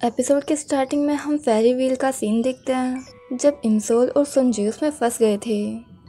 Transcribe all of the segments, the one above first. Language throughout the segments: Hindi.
एपिसोड के स्टार्टिंग में हम फेरी व्हील का सीन देखते हैं। जब इमसोल और सुनजी उसमें फंस गए थे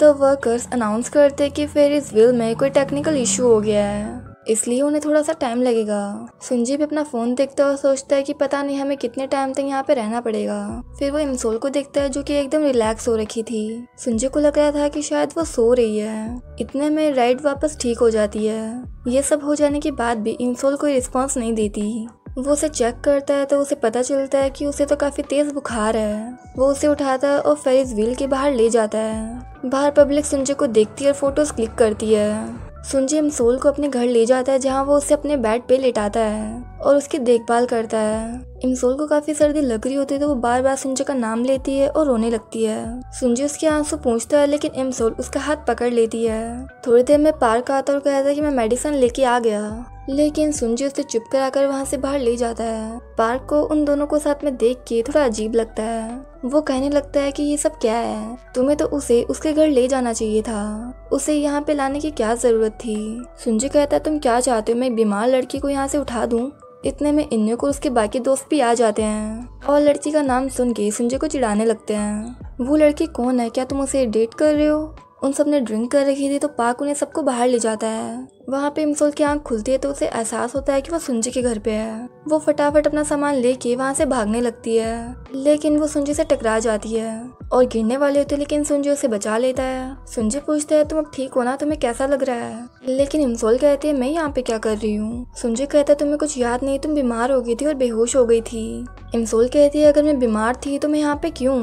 तो वर्कर्स अनाउंस करते कि फेरीज व्हील में कोई टेक्निकल इशू हो गया है, इसलिए उन्हें थोड़ा सा टाइम लगेगा। सुनजी भी अपना फोन देखता है और सोचता है कि पता नहीं हमें कितने टाइम तक यहाँ पे रहना पड़ेगा। फिर वो इमसोल को देखता है जो कि एकदम रिलैक्स हो रखी थी। सुनजी को लग रहा था कि शायद वो सो रही है। इतने में राइड वापस ठीक हो जाती है। ये सब हो जाने के बाद भी इमसोल कोई रिस्पॉन्स नहीं देती। वो उसे चेक करता है तो उसे पता चलता है कि उसे तो काफी तेज बुखार है। वो उसे उठाता है और फेरिस व्हील के बाहर ले जाता है। बाहर पब्लिक सुनजी को देखती है और फोटोज क्लिक करती है। सुनजी इमसोल को अपने घर ले जाता है जहाँ वो उसे अपने बेड पे लेटाता है और उसकी देखभाल करता है। इमसोल को काफी सर्दी लग रही होती है तो वो बार बार सुनजी का नाम लेती है और रोने लगती है। सुनजी उसके आंसू पूंछता है लेकिन इमसोल उसका हाथ पकड़ लेती है। थोड़ी देर में पार्क आता है और कहता है कि मैं मेडिसिन लेके आ गया, लेकिन सुनजी उसे चुप कराकर वहाँ से बाहर ले जाता है। पार्क को उन दोनों को साथ में देख के थोड़ा अजीब लगता है। वो कहने लगता है कि ये सब क्या है, तुम्हें तो उसे उसके घर ले जाना चाहिए था, उसे यहाँ पे लाने की क्या जरूरत थी। सुनजी कहता है तुम क्या चाहते हो, मैं एक बीमार लड़की को यहाँ से उठा दूँ। इतने में इन्हें को उसके बाकी दोस्त भी आ जाते हैं और लड़की का नाम सुन के सुनजी को चिढ़ाने लगते हैं। वो लड़की कौन है, क्या तुम उसे डेट कर रहे हो। उन सब ने ड्रिंक कर रखी थी तो पार्क उन्हें सबको बाहर ले जाता है। वहाँ पे इमसोल की आंख खुलती है तो उसे एहसास होता है कि वो सुनजी के घर पे है। वो फटाफट अपना सामान लेके वहाँ से भागने लगती है, लेकिन वो सुनजी से टकरा जाती है और गिरने वाली होती है, लेकिन सुनजी उसे बचा लेता है। सुनजी पूछता है तुम अब ठीक हो ना, तुम्हें कैसा लग रहा है। लेकिन इमसोल कहती है मैं यहाँ पे क्या कर रही हूँ। सुनजी कहता है तुम्हें कुछ याद नहीं, तुम बीमार हो गई थी और बेहोश हो गई थी। इमसोल कहती है अगर मैं बीमार थी तो मैं यहाँ पे क्यों,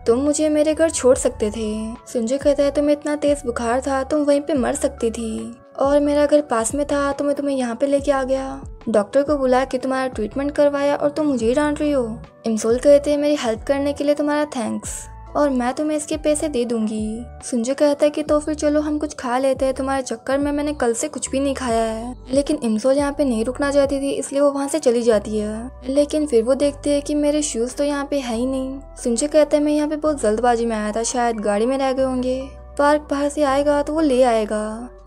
तुम मुझे मेरे घर छोड़ सकते थे। सुनजी कहता है तुम्हें इतना तेज बुखार था, तुम वहीं पे मर सकती थी और मेरा घर पास में था तो मैं तुम्हें यहाँ पे लेके आ गया, डॉक्टर को बुला के तुम्हारा ट्रीटमेंट करवाया और तुम मुझे ही डांट रही हो। इमसोल कहते हैं मेरी हेल्प करने के लिए तुम्हारा थैंक्स और मैं तुम्हें इसके पैसे दे दूंगी। सुनजी कहता है कि तो फिर चलो हम कुछ खा लेते हैं, तुम्हारे चक्कर में मैंने कल से कुछ भी नहीं खाया है। लेकिन इमसोल यहाँ पे नहीं रुकना चाहती थी इसलिए वो वहाँ से चली जाती है। लेकिन फिर वो देखते हैं कि मेरे शूज तो यहाँ पे है ही नहीं। सुनजी कहता है मैं यहाँ पे बहुत जल्दबाजी में आया था, शायद गाड़ी में रह गए होंगे। पार्क बाहर से आएगा तो वो ले आएगा।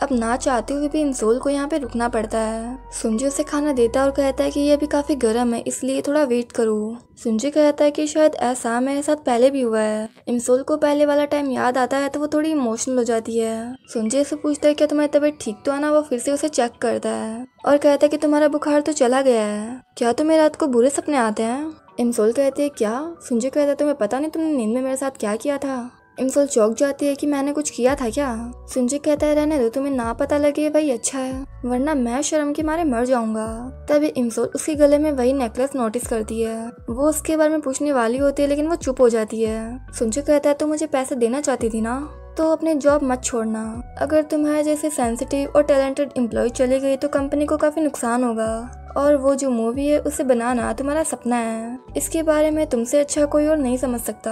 अब ना चाहते हुए भी इमसोल को यहाँ पे रुकना पड़ता है। सुनजी उसे खाना देता है और कहता है कि ये अभी काफी गर्म है इसलिए थोड़ा वेट करो। सुनजी कहता है कि शायद ऐसा मेरे साथ पहले भी हुआ है। इमसोल को पहले वाला टाइम याद आता है तो वो थोड़ी इमोशनल हो जाती है। सुनजी से पूछता है क्या तुम्हारी तबीयत ठीक तो है ना। वो फिर से उसे चेक करता है और कहता है कि तुम्हारा बुखार तो चला गया है, क्या तुम्हें रात को बुरे सपने आते हैं। इमसोल कहते है क्या। सुनजी कहता है तुम्हें पता नहीं तुमने नींद में मेरे साथ क्या किया था। इमसोल चौंक जाती है कि मैंने कुछ किया था क्या। सुनजी कहता है रहने दो, तुम्हें ना पता लगे वही अच्छा है, वरना मैं शर्म के मारे मर जाऊंगा। तभी इमसोल उसके गले में वही नेकलेस नोटिस करती है। वो उसके बारे में पूछने वाली होती है लेकिन वो चुप हो जाती है। सुनजी कहता है तो मुझे पैसे देना चाहती थी ना, तो अपने जॉब मत छोड़ना। अगर तुम्हारे जैसे सेंसिटिव और टैलेंटेड एम्प्लॉय चली गई तो कंपनी को काफी नुकसान होगा और वो जो मूवी है उसे बनाना तुम्हारा सपना है, इसके बारे में तुमसे अच्छा कोई और नहीं समझ सकता।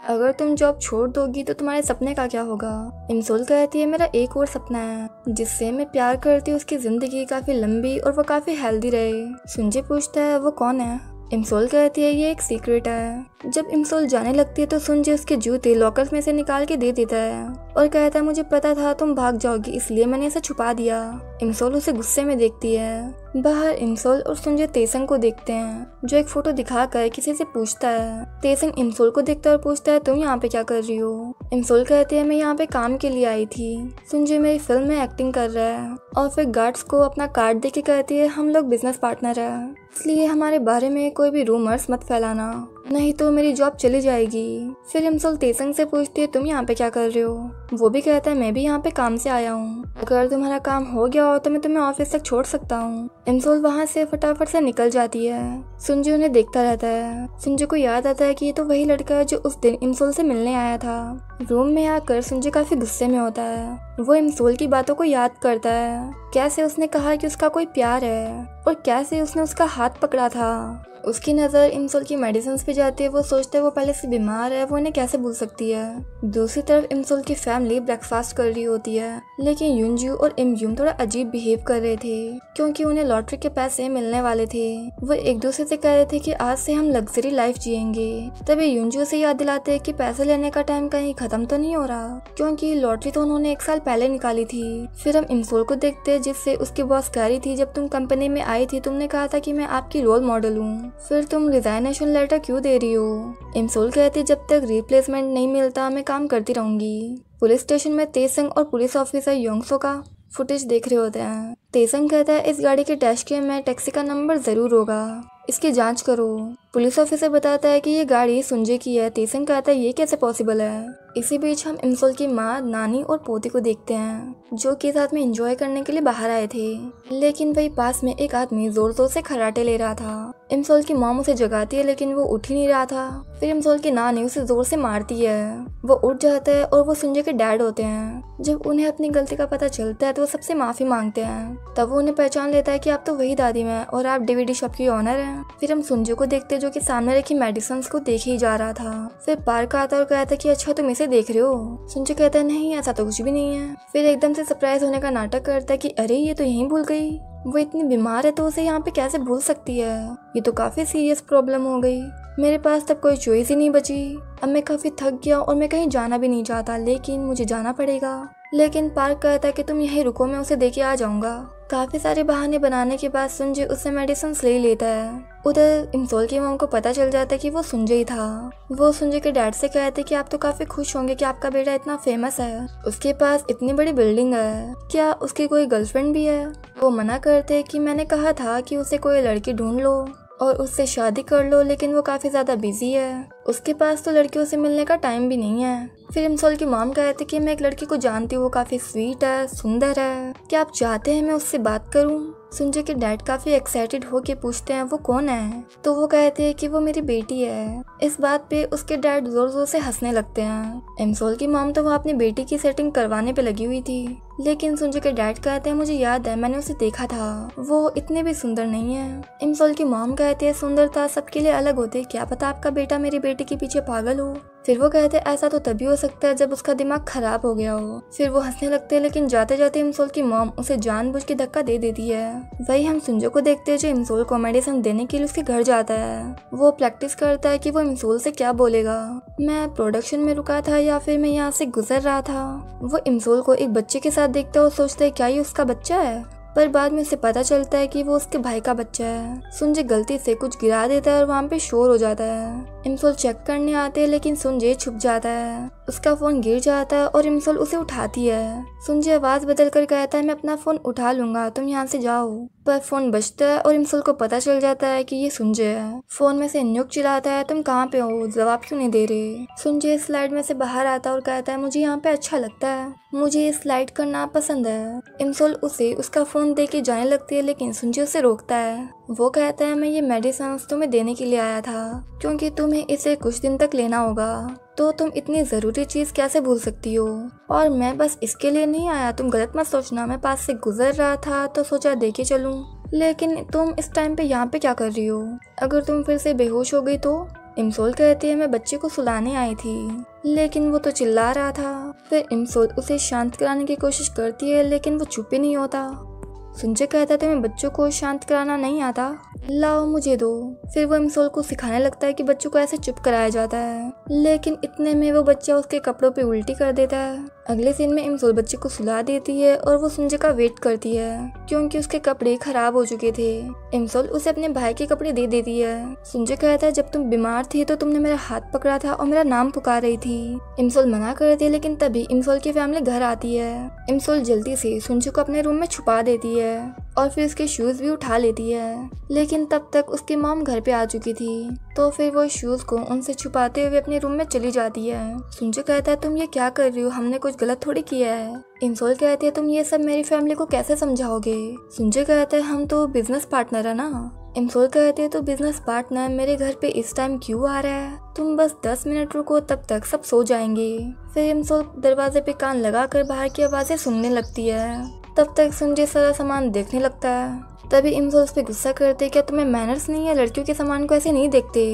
अगर तुम जॉब छोड़ दोगी तो तुम्हारे सपने का क्या होगा। इमसोल कहती है मेरा एक और सपना है, जिससे मैं प्यार करती हूँ उसकी जिंदगी काफी लंबी और वो काफी हेल्दी रहे। सुनजी पूछता है वो कौन है। इमसोल कहती है ये एक सीक्रेट है। जब इमसोल जाने लगती है तो सुनजी उसके जूते लॉकर्स में से निकाल के दे देता है और कहता है मुझे पता था तुम भाग जाओगी इसलिए मैंने इसे छुपा दिया। इमसोल उसे गुस्से में देखती है। बाहर इमसोल और सुनजी तेसंग को देखते हैं जो एक फोटो दिखाकर किसी से पूछता है। तेसंग इमसोल को देखता है और पूछता है तुम यहाँ पे क्या कर रही हो। इमसोल कहती है मैं यहाँ पे काम के लिए आई थी, सुनजी मेरी फिल्म में एक्टिंग कर रहा है और फिर गार्ड्स को अपना कार्ड देके कहती है हम लोग बिजनेस पार्टनर है, इसलिए हमारे बारे में कोई भी रूमर्स मत फैलाना, नहीं तो मेरी जॉब चली जाएगी। फिर इमसोल तेसंग से पूछती है तुम यहाँ पे क्या कर रहे हो। वो भी कहता है मैं भी यहाँ पे काम से आया हूँ, अगर तुम्हारा काम हो गया हो तो मैं तुम्हें ऑफिस तक छोड़ सकता हूँ। इमसोल वहाँ से फटाफट से निकल जाती है। सुनजी उन्हें देखता रहता है। सुनजी को याद आता है कि ये तो वही लड़का है जो उस दिन इमसोल से मिलने आया था। रूम में आकर सुनजी काफी गुस्से में होता है। वो इमसोल की बातों को याद करता है, कैसे उसने कहा कि उसका कोई प्यार है और कैसे उसने उसका हाथ पकड़ा था। उसकी नज़र इमसोल की मेडिसिन पे जाती है। वो सोचता है वो पहले से बीमार है, वो इन्हें कैसे भूल सकती है। दूसरी तरफ इमसोल की फैमिली ब्रेकफास्ट कर रही होती है, लेकिन युनजू और इमयून थोड़ा अजीब बिहेव कर रहे थे क्योंकि उन्हें लॉटरी के पैसे मिलने वाले थे। वो एक दूसरे से कह रहे थे कि आज से हम लग्जरी लाइफ जिएंगे। तभी युनजू से याद दिलाते हैं कि पैसे लेने का टाइम कहीं खत्म तो नहीं हो रहा, क्योंकि लॉटरी तो उन्होंने 1 साल पहले निकाली थी। फिर हम इमसोल को देखते हैं जिससे उसकी बॉस कह रही थी जब तुम कंपनी में आई थी तुमने कहा था कि मैं आपकी रोल मॉडल हूँ, फिर तुम रिजाइनेशन लेटर क्यों दे रही हो। इमसोल कहती जब तक रिप्लेसमेंट नहीं मिलता मैं काम करती रहूंगी। पुलिस स्टेशन में तेसंग और पुलिस ऑफिसर योंगसो का फुटेज देख रहे होते हैं। तेसंग कहता है इस गाड़ी के डैश कैम में टैक्सी का नंबर जरूर होगा, इसकी जांच करो। पुलिस ऑफिसर बताता है कि ये गाड़ी सुंजे की है। तेसंग कहता है ये कैसे पॉसिबल है। इसी बीच हम इमसोल की माँ, नानी और पोती को देखते हैं जो कि साथ में एंजॉय करने के लिए बाहर आए थे, लेकिन वही पास में एक आदमी जोर जोर से खर्राटे ले रहा था। इमसोल की मॉम उसे जगाती है लेकिन वो उठ ही नहीं रहा था। फिर इमसोल की नानी उसे जोर से मारती है, वो उठ जाता है और वो सुंजे के डैड होते हैं। जब उन्हें अपनी गलती का पता चलता है तो वो सबसे माफी मांगते हैं। तब वो उन्हें पहचान लेता है कि आप तो वही दादी में और आप डीवीडी शॉप की ऑनर हैं। फिर हम सुंजे को देखते हैं जो कि सामने रखी मेडिसिन को देख ही जा रहा था। फिर पार्क आता है और कहता है कि अच्छा तुम इसे देख रहे हो। सुंजे कहता है नहीं ऐसा तो कुछ भी नहीं है। फिर एकदम से सरप्राइज होने का नाटक करता है कि अरे ये तो यहीं भूल गई, वो इतनी बीमार है तो उसे यहाँ पे कैसे भूल सकती है, ये तो काफी सीरियस प्रॉब्लम हो गई। मेरे पास तब कोई चॉइस ही नहीं बची। अब मैं काफी थक गया और मैं कहीं जाना भी नहीं चाहता, लेकिन मुझे जाना पड़ेगा। लेकिन पार्क कहता है कि तुम यहीं रुको, मैं उसे देके आ जाऊंगा। काफी सारे बहाने बनाने के बाद सुंजे उससे मेडिसिन ले लेता है। उधर इमसोल की मॉम को पता चल जाता है कि वो सुंजे ही था। वो सुंजे के डैड से कहते कि आप तो काफी खुश होंगे कि आपका बेटा इतना फेमस है, उसके पास इतनी बड़ी बिल्डिंग है, क्या उसकी कोई गर्लफ्रेंड भी है। वो मना करते कि मैंने कहा था कि उसे कोई लड़की ढूंढ लो और उससे शादी कर लो, लेकिन वो काफी ज्यादा बिजी है, उसके पास तो लड़कियों से मिलने का टाइम भी नहीं है। फिर इमसोल की मॉम कहती कि मैं एक लड़की को जानती हूँ, वो काफी स्वीट है, सुंदर है, क्या आप चाहते हैं मैं उससे बात करूँ। सुंजे के डैड काफी एक्साइटेड होके पूछते हैं वो कौन है, तो वो कहते हैं कि वो मेरी बेटी है। इस बात पे उसके डैड जोर जोर से हंसने लगते हैं। इमसोल की मॉम तो वो अपनी बेटी की सेटिंग करवाने पे लगी हुई थी, लेकिन सुंजे के डैड कहते हैं मुझे याद है मैंने उसे देखा था, वो इतने भी सुंदर नहीं है। इमसोल की मॉम कहती है सुंदरता सबके लिए अलग होती है, क्या पता आपका बेटा मेरी बेटी के पीछे पागल हो। फिर वो कहते हैं ऐसा तो तभी हो सकता है जब उसका दिमाग खराब हो गया हो। फिर वो हंसने लगते हैं, लेकिन जाते जाते इमसोल की मॉम उसे जानबूझ के धक्का दे देती है। वही हम सुंजे को देखते हैं जो इमसोल को मेडिसिन देने के लिए उसके घर जाता है। वो प्रैक्टिस करता है कि वो इमसोल से क्या बोलेगा, मैं प्रोडक्शन में रुका था या फिर मैं यहाँ से गुजर रहा था। वो इमसोल को एक बच्चे के साथ देखता है और सोचता है क्या ये उसका बच्चा है, पर बाद में उसे पता चलता है कि वो उसके भाई का बच्चा है। सुंजे गलती से कुछ गिरा देता है और वहाँ पे शोर हो जाता है। इमसोल चेक करने आते हैं लेकिन सुंजे छुप जाता है, उसका फोन गिर जाता है और इमसोल उसे उठाती है। सुंजे आवाज बदल कर कहता है मैं अपना फोन उठा लूंगा, तुम यहाँ से जाओ। पर फोन बजता है और इमसोल को पता चल जाता है कि ये सुंजे है। फोन में से न्यूक चिल्लाता है तुम कहाँ पे हो, जवाब क्यों नहीं दे रहे। सुंजे स्लाइड में से बाहर आता है और कहता है मुझे यहाँ पे अच्छा लगता है, मुझे स्लाइड करना पसंद है। इमसोल उसे उसका फोन दे के जाने लगती है, लेकिन सुंजे उसे रोकता है। वो कहता है मैं ये मेडिसिन तुम्हें देने के लिए आया था, क्योंकि तुम्हें इसे कुछ दिन तक लेना होगा, तो तुम इतनी जरूरी चीज कैसे भूल सकती हो। और मैं बस इसके लिए नहीं आया, तुम गलत मत सोचना, मैं पास से गुजर रहा था तो सोचा देखे चलूं। लेकिन तुम इस टाइम पे यहाँ पे क्या कर रही हो, अगर तुम फिर से बेहोश हो गई तो। इमसोल कहती है मैं बच्चे को सुलाने आई थी, लेकिन वो तो चिल्ला रहा था। फिर इमसोल उसे शांत कराने की कोशिश करती है, लेकिन वो चुप ही नहीं होता। सुंजे कहता है तुम्हें बच्चों को शांत कराना नहीं आता, लाओ मुझे दो। फिर वो इमसोल को सिखाने लगता है कि बच्चों को ऐसे चुप कराया जाता है, लेकिन इतने में वो बच्चा उसके कपड़ों पे उल्टी कर देता है। अगले सीन में इमसोल बच्चे को सुला देती है और वो सुंजे का वेट करती है, क्योंकि उसके कपड़े खराब हो चुके थे। इमसोल उसे अपने भाई के कपड़े दे देती है। सुंजे कहता है जब तुम बीमार थी तो तुमने मेरा हाथ पकड़ा था और मेरा नाम पुकार रही थी। इमसोल मना करती है, लेकिन तभी इमसोल की फैमिली घर आती है। इमसोल जल्दी से सुंजे को अपने रूम में छुपा देती है और फिर उसके शूज भी उठा लेती है, लेकिन तब तक उसकी मॉम घर पे आ चुकी थी, तो फिर वो शूज को उनसे छुपाते हुए अपने रूम में चली जाती है। सुंजे कहता है तुम ये क्या कर रही हो, हमने कुछ गलत थोड़ी किया है। इमसोल कहती है तुम ये सब मेरी फैमिली को कैसे समझाओगे। सुंजे कहता है हम तो बिजनेस पार्टनर है ना। इमसोल कहते हैं तो बिजनेस पार्टनर मेरे घर पे इस टाइम क्यों आ रहा है, तुम बस 10 मिनट रुको, तब तक सब सो जाएंगे। फिर इमसोल दरवाजे पे कान लगाकर बाहर की आवाजें सुनने लगती है। तब तक सुंजे सारा सामान देखने लगता है। तभी इमसोल उस पे गुस्सा करते क्या तुम्हें मैनर्स नहीं है, लड़कियों के सामान को ऐसे नहीं देखते।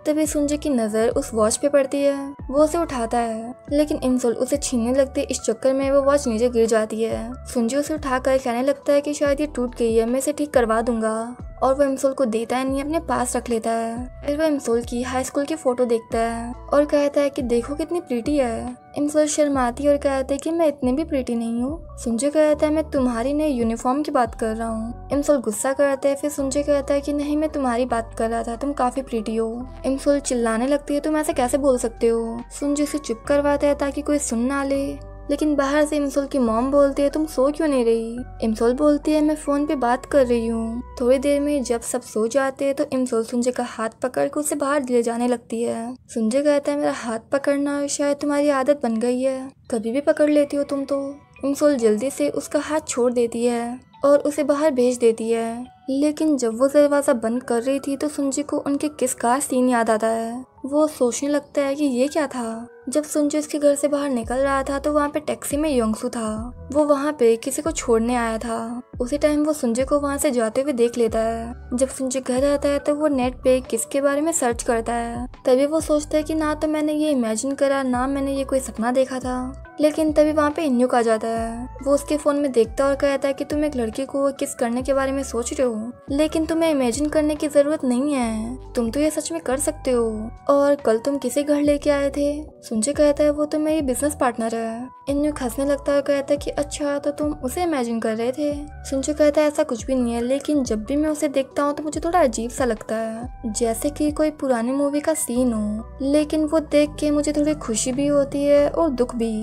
तभी सुंजे की नजर उस वॉच पे पड़ती है, वो उसे उठाता है, लेकिन इमसोल उसे छीनने लगती है। इस चक्कर में वो वॉच नीचे गिर जाती है। सुंजे उसे उठाकर कहने लगता है कि शायद ये टूट गई है, मैं इसे ठीक करवा दूंगा। और वो इमसोल को देता है नहीं, अपने पास रख लेता है। फिर वो इमसोल की हाई स्कूल की फोटो देखता है और कहता है कि देखो कितनी प्रीटी है। इमसोल शर्माती और कहते हैं कि मैं इतनी भी प्रीटी नहीं हूँ। सुंजय कहता है मैं तुम्हारी नई यूनिफॉर्म की बात कर रहा हूँ। इमसोल गुस्सा करता है। फिर सुंजय कहता है कि नहीं, मैं तुम्हारी बात कर रहा था, तुम काफी प्रीटी हो। इमसोल चिल्लाने लगती है तुम ऐसे कैसे बोल सकते हो। सुंजय से चुप करवाता है ताकि कोई सुन ना ले, लेकिन बाहर से इमसोल की मॉम बोलती है तुम सो क्यों नहीं रही। इमसोल बोलती है मैं फोन पे बात कर रही हूँ। थोड़ी देर में जब सब सो जाते हैं तो इमसोल सुंजय का हाथ पकड़ के उसे बाहर ले जाने लगती है। सुंजय कहता है मेरा हाथ पकड़ना शायद तुम्हारी आदत बन गई है, कभी भी पकड़ लेती हो तुम तो। इमसोल जल्दी से उसका हाथ छोड़ देती है और उसे बाहर भेज देती है। लेकिन जब वो दरवाजा बंद कर रही थी तो सुंजय को उनके किस का सीन याद आता है। वो सोचने लगता है कि ये क्या था। जब सुंजय उसके घर से बाहर निकल रहा था तो वहाँ पे टैक्सी में योंगसू था। वो वहाँ पे किसी को छोड़ने आया था। उसी टाइम वो सुंजय को वहाँ से जाते हुए देख लेता है। जब सुंजय घर आता है तो वो नेट पे किसके बारे में सर्च करता है। तभी वो सोचता है कि ना तो मैंने ये इमेजिन करा, ना मैंने ये कोई सपना देखा था। लेकिन तभी वहाँ पे इन्यूक आ जाता है। वो उसके फोन में देखता और कहता है कि तुम एक लड़की को किस करने के बारे में सोच रहे हो, लेकिन तुम्हें इमेजिन करने की जरूरत नहीं है, तुम तो ये सच में कर सकते हो। और कल तुम किसे घर लेके आए थे। सुंजय कहता है वो तो मेरी बिजनेस पार्टनर है। इन्यूक हंसने लगता है, कहता है कि अच्छा तो तुम उसे इमेजिन कर रहे थे। सुंजय कहता है ऐसा कुछ भी नहीं है, लेकिन जब भी मैं उसे देखता हूँ तो मुझे थोड़ा अजीब सा लगता है, जैसे कि कोई पुरानी मूवी का सीन हो। लेकिन वो देख के मुझे थोड़ी खुशी भी होती है और दुख भी।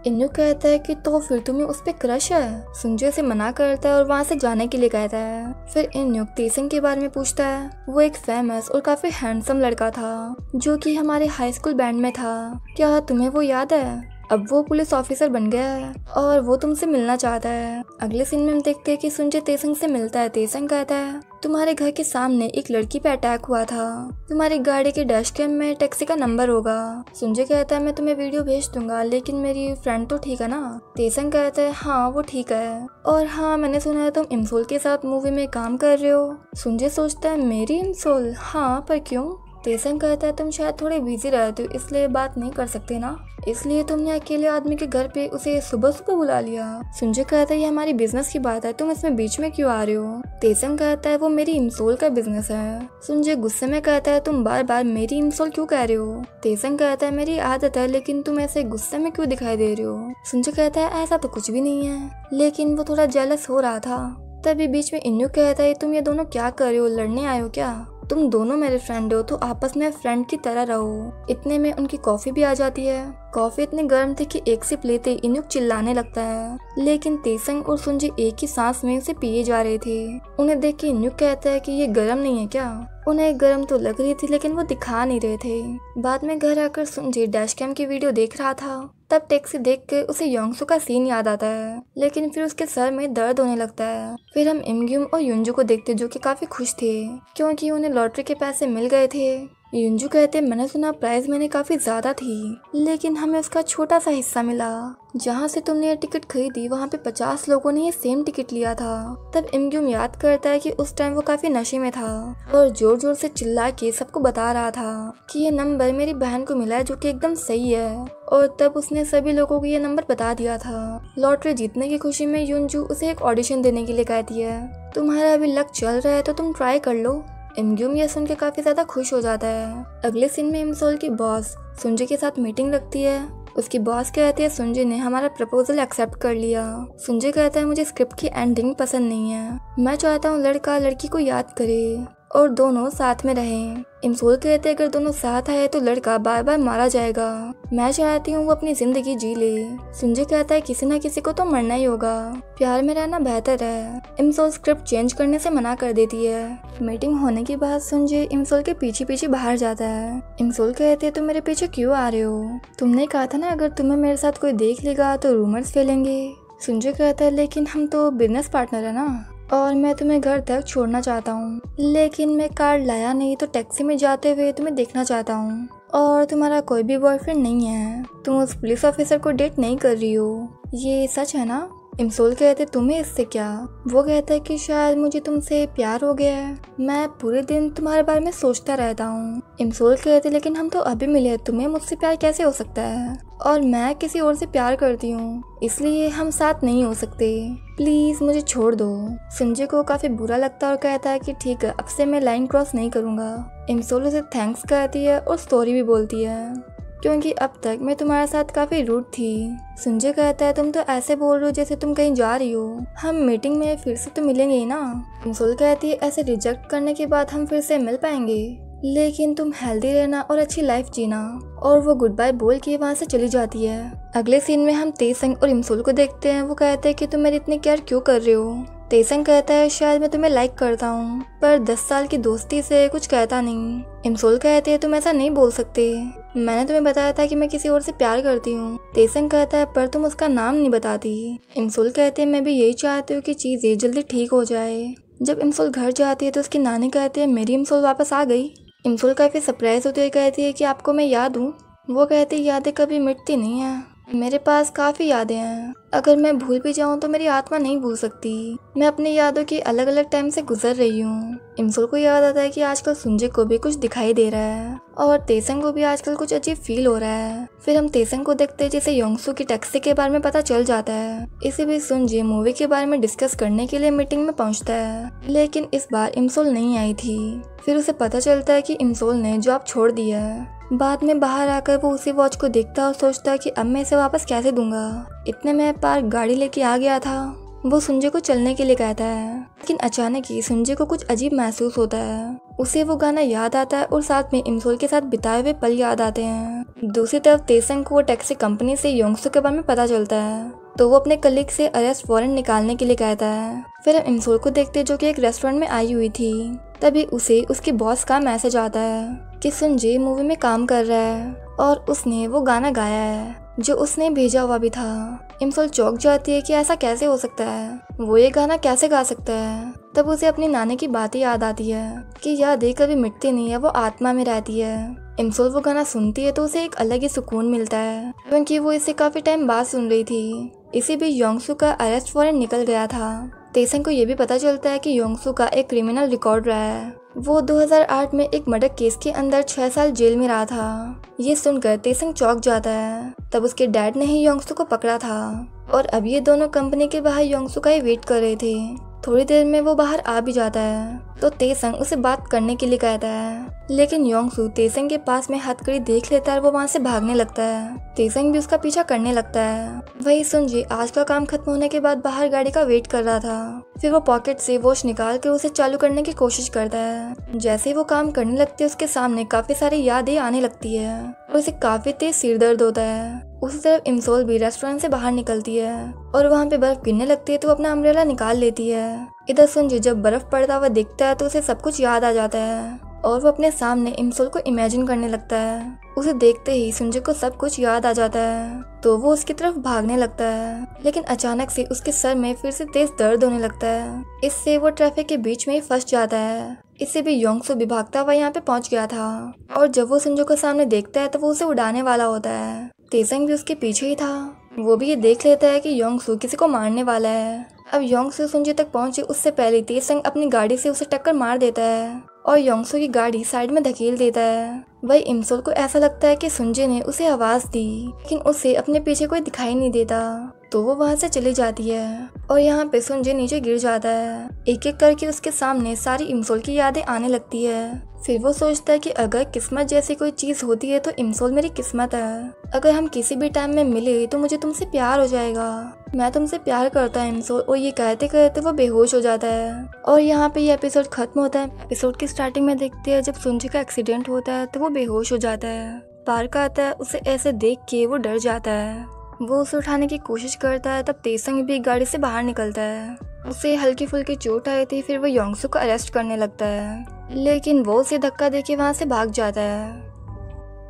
इन्यूक कहता है कि तो फिर तुम्हें उस पे क्रश है। सुंजय से मना करता है और वहाँ से जाने के लिए कहता है। फिर इन्यूक तेसंग के बारे में पूछता है। वो एक फेमस और काफी हैंडसम लड़का था जो कि हमारे हाई स्कूल बैंड में था, क्या तुम्हें वो याद है। अब वो पुलिस ऑफिसर बन गया है और वो तुमसे मिलना चाहता है। अगले सीन में हम देखते हैं कि सुंजय तेसंग से मिलता है। तेसंग कहता है तुम्हारे घर के सामने एक लड़की पे अटैक हुआ था, तुम्हारी गाड़ी के डैश कैम में टैक्सी का नंबर होगा। सुंजय कहता है मैं तुम्हें वीडियो भेज दूंगा, लेकिन मेरी फ्रेंड तो ठीक है ना। तेसंग कहता है हाँ वो ठीक है, और हाँ मैंने सुना है तुम इमसोल के साथ मूवी में काम कर रहे हो। सुंजय सोचता है मेरी इमसोल, हाँ पर क्यों। तेसंग कहता है तुम शायद थोड़े बिजी रहते हो इसलिए बात नहीं कर सकते ना, इसलिए तुमने अकेले आदमी के घर पे उसे सुबह सुबह बुला लिया। सुंजय कहता है ये हमारी बिजनेस की बात है, तुम इसमें बीच में क्यों आ रहे हो। तेसंग कहता है वो मेरी इमसोल का बिजनेस है। सुंजय गुस्से में कहता है तुम बार बार मेरी इमसोल क्यों कह रहे हो। तेसंग कहता है मेरी आदत है, लेकिन तुम ऐसे गुस्से में क्यों दिखाई दे रहे हो। सुंजय कहता है ऐसा तो कुछ भी नहीं है, लेकिन वो थोड़ा जेलस हो रहा था। तभी बीच में इन्यूक कहता है तुम ये दोनों क्या कर रहे हो, लड़ने आए हो क्या। तुम दोनों मेरे फ्रेंड हो तो आपस में फ्रेंड की तरह रहो। इतने में उनकी कॉफी भी आ जाती है। कॉफी इतनी गर्म थी कि एक सिप लेते इन्यूक चिल्लाने लगता है, लेकिन तेसंग और सुंजय एक ही सांस में उसे पिए जा रहे थे। उन्हें देख के इन्यूक कहता है कि ये गर्म नहीं है क्या। उन्हें गर्म तो लग रही थी लेकिन वो दिखा नहीं रहे थे। बाद में घर आकर सुंजय डैश कैम की वीडियो देख रहा था। तब टैक्सी देख के उसे योंगसू का सीन याद आता है, लेकिन फिर उसके सर में दर्द होने लगता है। फिर हम इमग्यूम और युंजू को देखते जो कि काफी खुश थे क्योंकि उन्हें लॉटरी के पैसे मिल गए थे। युंजू कहते मैंने सुना प्राइस मैंने काफी ज्यादा थी, लेकिन हमें उसका छोटा सा हिस्सा मिला। जहाँ से तुमने ये टिकट खरीदी वहाँ पे 50 लोगों ने ये सेम टिकट लिया था। तब इमग्यूम याद करता है कि उस टाइम वो काफी नशे में था और जोर जोर से चिल्ला के सबको बता रहा था कि ये नंबर मेरी बहन को मिला है जो कि एकदम सही है। और तब उसने सभी लोगों को ये नंबर बता दिया था। लॉटरी जीतने की खुशी में युंजू उसे एक ऑडिशन देने के लिए कहती है, तुम्हारा अभी लक चल रहा है तो तुम ट्राई कर लो। इमग्यूम ये सुन के काफी ज्यादा खुश हो जाता है। अगले सीन में इमसोल की बॉस सुंजय के साथ मीटिंग रखती है। उसकी बॉस कहती है सुंजय ने हमारा प्रपोजल एक्सेप्ट कर लिया। सुंजय कहता है मुझे स्क्रिप्ट की एंडिंग पसंद नहीं है, मैं चाहता हूँ लड़का लड़की को याद करे और दोनों साथ में रहें। इमसोल कहते हैं अगर दोनों साथ आए तो लड़का बार बार मारा जाएगा, मैं चाहती हूँ वो अपनी जिंदगी जी ले। सुंजय कहता है किसी न किसी को तो मरना ही होगा, प्यार में रहना बेहतर है। इमसोल स्क्रिप्ट चेंज करने से मना कर देती है। मीटिंग होने के बाद सुंजय इमसोल के पीछे पीछे बाहर जाता है। इमसोल कहते हैं तुम मेरे पीछे क्यों आ रहे हो, तुमने कहा था ना अगर तुम्हें मेरे साथ कोई देख लेगा तो रूमर्स फैलेंगे। सुंजय कहता है लेकिन हम तो बिजनेस पार्टनर है ना, और मैं तुम्हें घर तक छोड़ना चाहता हूँ, लेकिन मैं कार लाया नहीं तो टैक्सी में जाते हुए तुम्हें देखना चाहता हूँ। और तुम्हारा कोई भी बॉयफ्रेंड नहीं है, तुम उस पुलिस ऑफिसर को डेट नहीं कर रही हो, ये सच है ना। इमसोल कहते तुम्हें इससे क्या। वो कहता है कि शायद मुझे तुमसे प्यार हो गया है, मैं पूरे दिन तुम्हारे बारे में सोचता रहता हूँ। इमसोल कहते लेकिन हम तो अभी मिले, तुम्हें मुझसे प्यार कैसे हो सकता है, और मैं किसी और से प्यार करती हूँ, इसलिए हम साथ नहीं हो सकते, प्लीज मुझे छोड़ दो। संजय को काफी बुरा लगता है और कहता है कि ठीक है, अब से मैं लाइन क्रॉस नहीं करूँगा। इमसोल उसे थैंक्स कहती है और सॉरी भी बोलती है, क्योंकि अब तक मैं तुम्हारे साथ काफी रूड थी। संजय कहता है तुम तो ऐसे बोल रहे हो जैसे तुम कहीं जा रही हो, हम मीटिंग में फिर से तो मिलेंगे ही ना। इमसोल कहती है ऐसे रिजेक्ट करने के बाद हम फिर से मिल पाएंगे, लेकिन तुम हेल्दी रहना और अच्छी लाइफ जीना। और वो गुड बाय बोल के वहाँ से चली जाती है। अगले सीन में हम तेसंग और इमसोल को देखते हैं। वो कहते हैं कि तुम मेरी इतनी केयर क्यों कर रहे हो। तेसंग कहता है शायद मैं तुम्हें लाइक करता हूँ, पर 10 साल की दोस्ती से कुछ कहता नहीं। इमसोल कहते हैं तुम ऐसा नहीं बोल सकते, मैंने तुम्हें बताया था कि मैं किसी और से प्यार करती हूँ। तेसंग कहता है पर तुम उसका नाम नहीं बताती। इमसोल कहते हैं मैं भी यही चाहती हूँ कि चीजें जल्दी ठीक हो जाए। जब इमसोल घर जाती है तो उसकी नानी कहती है मेरी इमसोल वापस आ गई। इमसोल काफी सरप्राइज होती है, कहती है कि आपको मैं याद हूँ। वो कहती है यादें कभी मिटती नहीं है, मेरे पास काफी यादें हैं, अगर मैं भूल भी जाऊं तो मेरी आत्मा नहीं भूल सकती। मैं अपनी यादों की अलग अलग टाइम से गुजर रही हूँ। इमसोल को याद आता है कि आजकल संजय को भी कुछ दिखाई दे रहा है और तेसंग को भी आजकल कुछ अजीब फील हो रहा है। फिर हम तेसंग को देखते हैं जिसे योंगसू की टैक्सी के बारे में पता चल जाता है। इसी बीच संजय मूवी के बारे में डिस्कस करने के लिए मीटिंग में पहुंचता है, लेकिन इस बार इमसोल नहीं आई थी। फिर उसे पता चलता है कि इमसोल ने जॉब छोड़ दिया है। बाद में बाहर आकर वो उसी वॉच को देखता और सोचता है कि अब मैं इसे वापस कैसे दूंगा, इतने में पार्क गाड़ी लेके आ गया था। वो संजय को चलने के लिए कहता है, लेकिन अचानक ही संजय को कुछ अजीब महसूस होता है। उसे वो गाना याद आता है और साथ में इमसोल के साथ बिताए हुए पल याद आते हैं। दूसरी तरफ तेसंग को वो टैक्सी कंपनी से योंगसू के बारे में पता चलता है, तो वो अपने कलीग से अरेस्ट वारंट निकालने के लिए कहता है। फिर हम इमसोल को देखते हैं जो कि एक रेस्टोरेंट में आई हुई थी। तभी उसे उसके बॉस का मैसेज आता है कि संजय मूवी में काम कर रहा है और उसने वो गाना गाया है जो उसने भेजा हुआ भी था। इमसोल चौंक जाती है कि ऐसा कैसे हो सकता है, वो ये गाना कैसे गा सकता है। तब उसे अपनी नानी की बातें याद आती है कि यादें कभी मिटती नहीं है, वो आत्मा में रहती है। इमसोल वो गाना सुनती है तो उसे एक अलग ही सुकून मिलता है, क्योंकि वो इसे काफी टाइम बाद सुन रही थी। इसी बीच योंगसू का अरेस्ट वारंट निकल गया था। तेसंग को ये भी पता चलता है कि योंगसू का एक क्रिमिनल रिकॉर्ड रहा है। वो 2008 में एक मर्डर केस के अंदर 6 साल जेल में रहा था। ये सुनकर तेसंग चौंक जाता है। तब उसके डैड ने ही योंगसू को पकड़ा था और अब ये दोनों कंपनी के बाहर योंगसू का ही वेट कर रहे थे। थोड़ी देर में वो बाहर आ भी जाता है तो तेसंग उसे बात करने के लिए कहता है, लेकिन योंगसू तेसंग के पास में हथकड़ी देख लेता है और वो वहाँ से भागने लगता है। तेसंग भी उसका पीछा करने लगता है। वही संजय आज का काम खत्म होने के बाद बाहर गाड़ी का वेट कर रहा था। फिर वो पॉकेट से वॉच निकाल कर उसे चालू करने की कोशिश करता है। जैसे ही वो काम करने लगती है उसके सामने काफी सारी यादें आने लगती है और उसे काफी तेज सिर दर्द होता है। उसी तरफ इमसोल भी रेस्टोरेंट से बाहर निकलती है और वहाँ पे बर्फ गिरने लगती है तो अपना अम्ब्रेला निकाल लेती है। इधर संजय जब बर्फ पड़ता हुआ दिखता है तो उसे सब कुछ याद आ जाता है और वो अपने सामने इमसोल को इमेजिन करने लगता है। उसे देखते ही संजय को सब कुछ याद आ जाता है तो वो उसकी तरफ भागने लगता है, लेकिन अचानक से उसके सर में फिर से तेज दर्द होने लगता है। इससे वो ट्रैफिक के बीच में ही फंस जाता है। इससे भी योंगसू भी भागता हुआ यहाँ पे पहुँच गया था और जब वो संजय को सामने देखता है तो वो उसे उड़ाने वाला होता है। तेसंग भी उसके पीछे ही था। वो भी ये देख लेता है कि योंगसू किसी को मारने वाला है। अब योंगसू संजय तक पहुंचे उससे पहले तेसंग अपनी गाड़ी से उसे टक्कर मार देता है और योंगसू की गाड़ी साइड में धकेल देता है। वही इमसोल को ऐसा लगता है कि संजय ने उसे आवाज दी, लेकिन उसे अपने पीछे कोई दिखाई नहीं देता तो वो वहाँ से चली जाती है और यहाँ पे संजय नीचे गिर जाता है। एक एक करके उसके सामने सारी इमसोल की यादें आने लगती है। फिर वो सोचता है कि अगर किस्मत जैसी कोई चीज होती है तो इमसोल मेरी किस्मत है। अगर हम किसी भी टाइम में मिले तो मुझे तुमसे प्यार हो जाएगा, मैं तुमसे प्यार करता हूँ इमसोल। और ये कहते कहते वो बेहोश हो जाता है और यहाँ पे ये एपिसोड खत्म होता है। एपिसोड की स्टार्टिंग में देखते हैं जब संजय का एक्सीडेंट होता है तो वो बेहोश हो जाता है। पार्क आता है, उसे ऐसे देख के वो डर जाता है। वो उसे उठाने की कोशिश करता है। तब तेसंग भी गाड़ी से बाहर निकलता है। उसे हल्की फुल्की चोट आई थी। फिर वो योंगसू को अरेस्ट करने लगता है, लेकिन वो उसे धक्का देके वहाँ से भाग जाता है।